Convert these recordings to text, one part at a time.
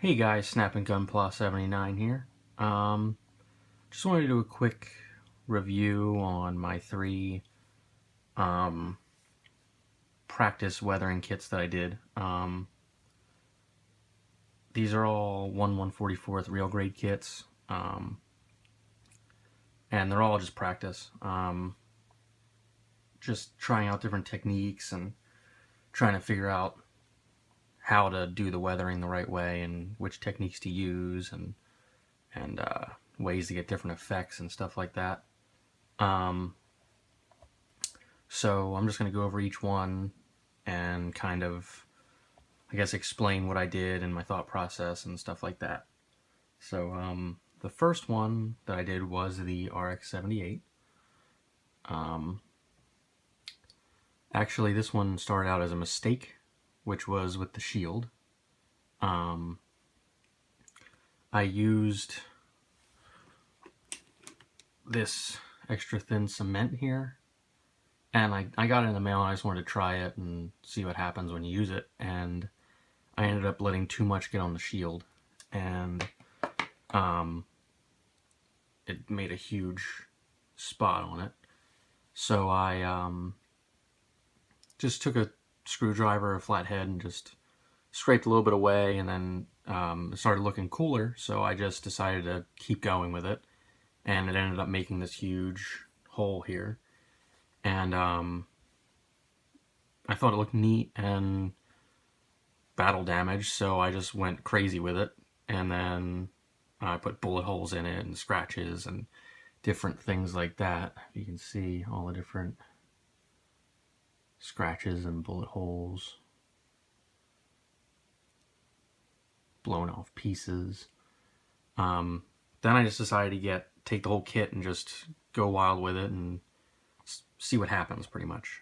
Hey guys, Snap and Gunpla 79 here. Just wanted to do a quick review on my three um, practice weathering kits that I did. These are all 1/144th real grade kits, and they're all just practice. Just trying out different techniques and trying to figure out how to do the weathering the right way and which techniques to use and ways to get different effects and stuff like that. So I'm just going to go over each one and kind of, I guess, explain what I did and my thought process and stuff like that. So the first one that I did was the RX-78. Actually, this one started out as a mistake, which was with the shield. I used this extra thin cement here, and I got it in the mail and I just wanted to try it and see what happens when you use it, and I ended up letting too much get on the shield, and it made a huge spot on it. So I just took a screwdriver, a flathead, and just scraped a little bit away, and then it started looking cooler, so I just decided to keep going with it, and it ended up making this huge hole here. And I thought it looked neat and battle damage, so I just went crazy with it, and then I put bullet holes in it and scratches and different things like that. You can see all the different scratches and bullet holes, blown off pieces. Then I just decided to take the whole kit and just go wild with it and see what happens, pretty much.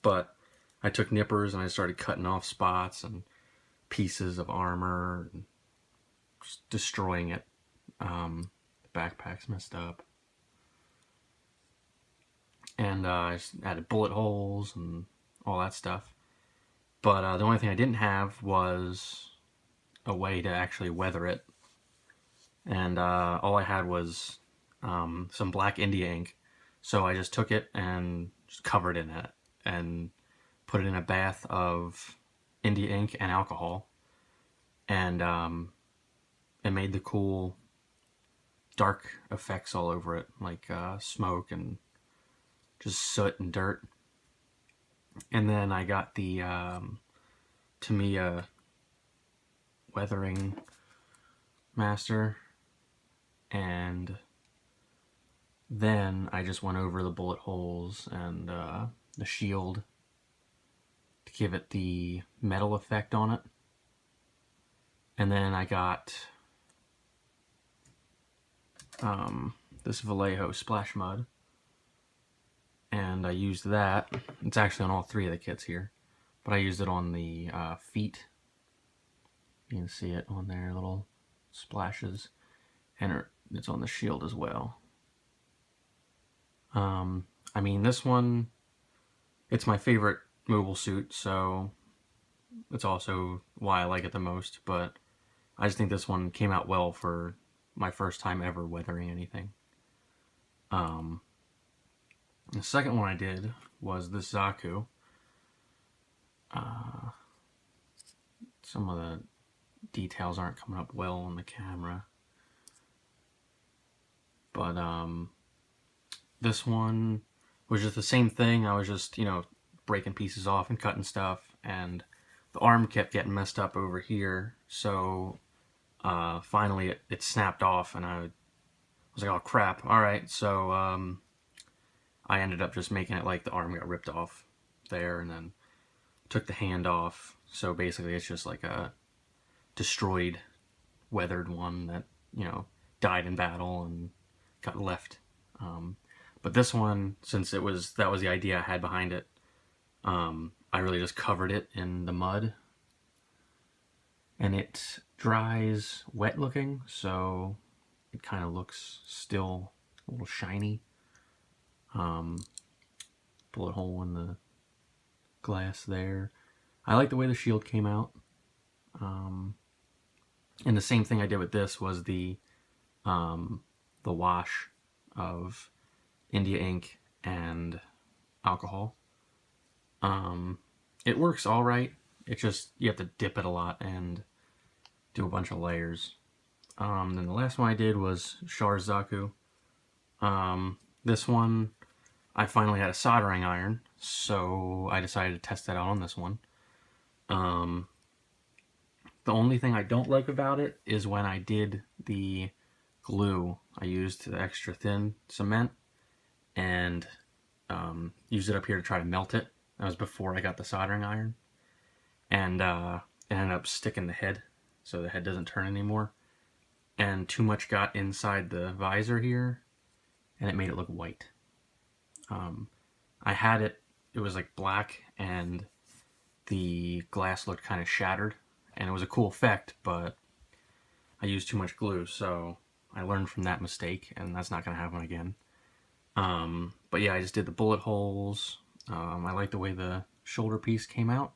But I took nippers and I started cutting off spots and pieces of armor and just destroying it. The backpack's messed up. And I added bullet holes and all that stuff. But the only thing I didn't have was a way to actually weather it. And all I had was some black India ink. So I just took it and just covered it in it and put it in a bath of India ink and alcohol. And it made the cool dark effects all over it, like smoke and just soot and dirt. And then I got the Tamiya weathering master, and then I just went over the bullet holes and the shield to give it the metal effect on it. And then I got this Vallejo splash mud, and I used that. It's actually on all three of the kits here, but I used it on the feet. You can see it on there, little splashes, and it's on the shield as well. I mean, this one, it's my favorite mobile suit, so it's also why I like it the most, but I just think this one came out well for my first time ever weathering anything. The second one I did was this Zaku. Some of the details aren't coming up well on the camera, but this one was just the same thing. I was just, breaking pieces off and cutting stuff, and the arm kept getting messed up over here, so finally it snapped off, and I was like, oh crap, alright. So I ended up just making it like the arm got ripped off there, and then took the hand off, so basically it's just like a destroyed, weathered one that, died in battle and got left. But this one, since that was the idea I had behind it, I really just covered it in the mud, and it dries wet looking, so it kind of looks still a little shiny. Bullet hole in the glass there. I like the way the shield came out. And the same thing I did with this was the wash of India ink and alcohol. It works all right. It just, you have to dip it a lot and do a bunch of layers. Then the last one I did was Shar Zaku. This one, I finally had a soldering iron, so I decided to test that out on this one. The only thing I don't like about it is when I did the glue, I used the extra thin cement and used it up here to try to melt it. That was before I got the soldering iron. And it ended up sticking the head, so the head doesn't turn anymore. And too much got inside the visor here, and it made it look white. I had it, it was like black, and the glass looked kind of shattered, and it was a cool effect, but I used too much glue, so I learned from that mistake, and that's not going to happen again. But yeah, I just did the bullet holes. I like the way the shoulder piece came out.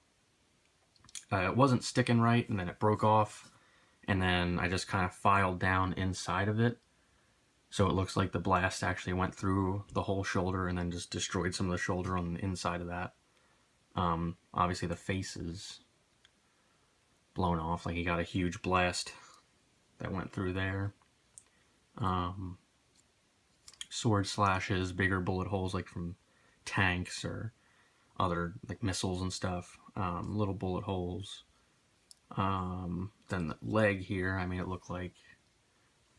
It wasn't sticking right, and then it broke off, and then I just kind of filed down inside of it, so it looks like the blast actually went through the whole shoulder and then just destroyed some of the shoulder on the inside of that. Obviously the face is blown off, like he got a huge blast that went through there. Sword slashes, bigger bullet holes like from tanks or other like missiles and stuff. Little bullet holes. Then the leg here, I mean, it looked like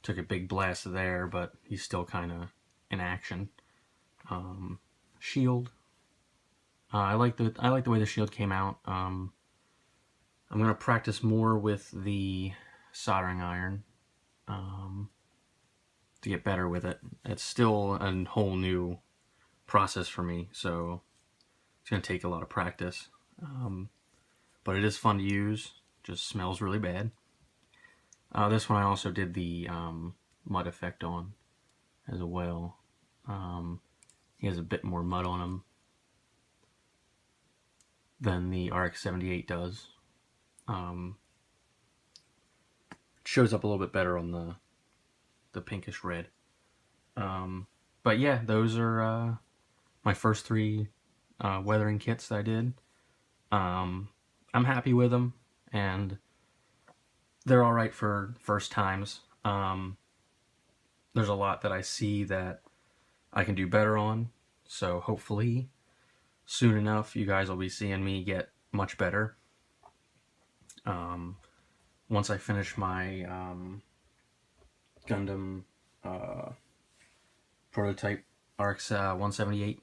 took a big blast there, but he's still kind of in action. Shield. I like the way the shield came out. I'm gonna practice more with the soldering iron to get better with it. It's still a whole new process for me, so it's gonna take a lot of practice. But it is fun to use. Just smells really bad. This one I also did the mud effect on as well. He has a bit more mud on him than the RX-78 does. Shows up a little bit better on the pinkish red. But yeah, those are my first three weathering kits that I did. I'm happy with them, and they're all right for first times. There's a lot that I see that I can do better on, so hopefully soon enough you guys will be seeing me get much better. Once I finish my Gundam prototype RX-178,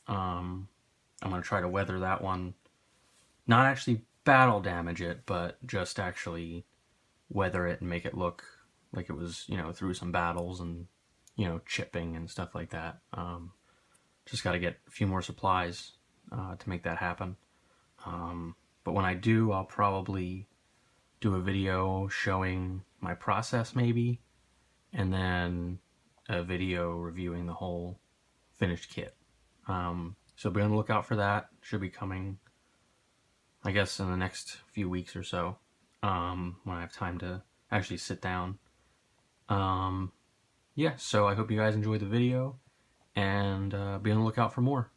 I'm going to try to weather that one. Not actually battle damage it, but just actually weather it and make it look like it was, you know, through some battles and, you know, chipping and stuff like that. Just got to get a few more supplies to make that happen. But when I do, I'll probably do a video showing my process maybe, and then a video reviewing the whole finished kit. So be on the lookout for that. Should be coming, I guess, in the next few weeks or so, when I have time to actually sit down. Yeah, so I hope you guys enjoyed the video, and be on the lookout for more.